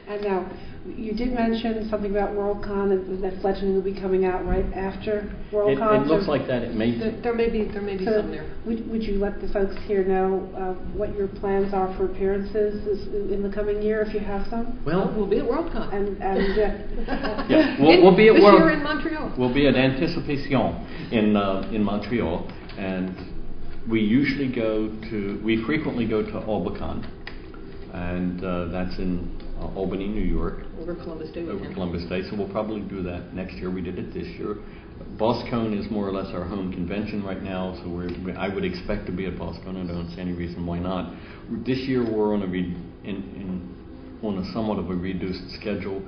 And now, you did mention something about Worldcon, and that fledgling will be coming out right after Worldcon. It looks like that. It may. There may be some there. Would you let the folks here know what your plans are for appearances in the coming year, if you have some? Well, we'll be at Worldcon. Yeah, we'll be at this World. year in Montreal. We'll be at Anticipation in Montreal, and we frequently go to Albacon, and that's in Albany, New York. Over Columbus Day weekend. Over Columbus Day, so we'll probably do that next year. We did it this year. BosCon is more or less our home convention right now, so I would expect to be at BosCon. I don't see any reason why not. This year we're on a somewhat of a reduced schedule.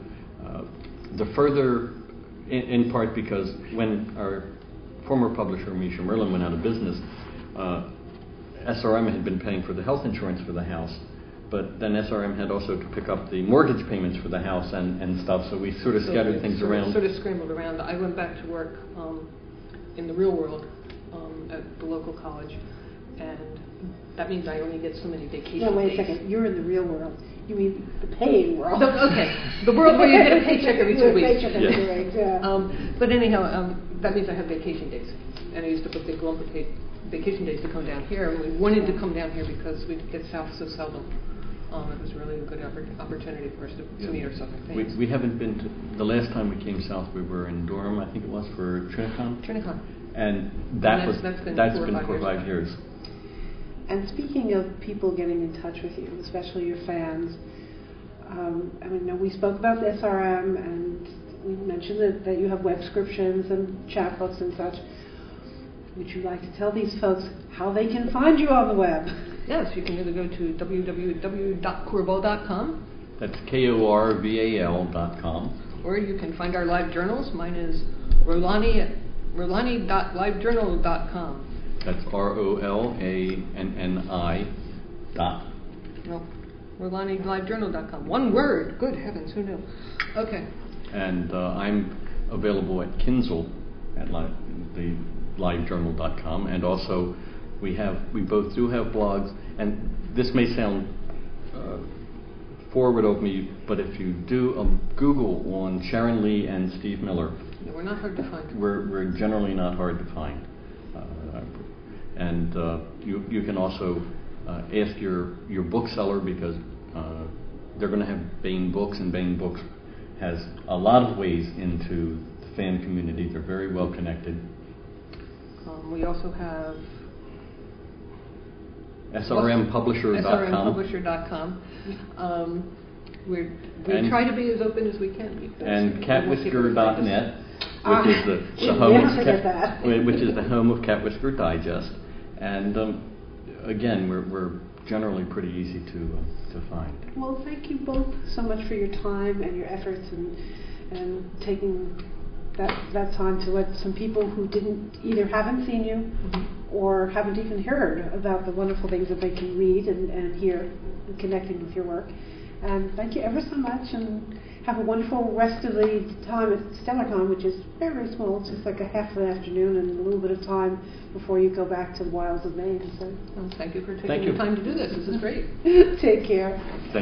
In part because when our former publisher, Misha Merlin, went out of business, SRM had been paying for the health insurance for the house. But then SRM had also to pick up the mortgage payments for the house and stuff, so we sort of scattered things around. Sort of scrambled around. I went back to work in the real world at the local college, and that means I only get so many vacation days. No, wait a second. You're in the real world. You mean the paying world? Okay, the world where you get a paycheck every 2 weeks. Paycheck every 2 weeks, yeah. But anyhow, that means I have vacation days, and I used to book big lump vacation days to come down here, and we wanted to come down here because we get south so seldom. It was really a good opportunity for us to meet our southern fans. We haven't been to, the last time we came south we were in Durham, I think it was, for Trinicon. And that's been 4 or 5 years. And speaking of people getting in touch with you, especially your fans, we spoke about the SRM, and we mentioned that you have webscriptions and chatbots and such. Would you like to tell these folks how they can find you on the web? Yes, you can either go to www.corval.com. That's KORVAL.com. Or you can find our live journals. Mine is Rolani at rolani.livejournal.com. That's ROLANNI. No, rolani.livejournal.com. One word. Good heavens, who knew? Okay. And I'm available at Kindle at the livejournal.com, and also we both do have blogs, and this may sound forward of me, but if you do a Google on Sharon Lee and Steve Miller, we're not hard to find. We're generally not hard to find, and you can also ask your bookseller, because they're going to have Baen Books, and Baen Books has a lot of ways into the fan community. They're very well connected. We also have SRMpublisher.com. SRMpublisher.com. We try to be as open as we can. And catwhisker.net, which is the home of Catwhisker Digest. And again, we're generally pretty easy to find. Well, thank you both so much for your time and your efforts and taking that time to let some people who haven't seen you or haven't even heard about the wonderful things that they can read and hear and connecting with your work. And thank you ever so much, and have a wonderful rest of the time at StellarCon, which is very, very small. It's just like a half an afternoon and a little bit of time before you go back to the wilds of Maine. So, thank you for taking the time to do this. This is great. Take care. Thank you.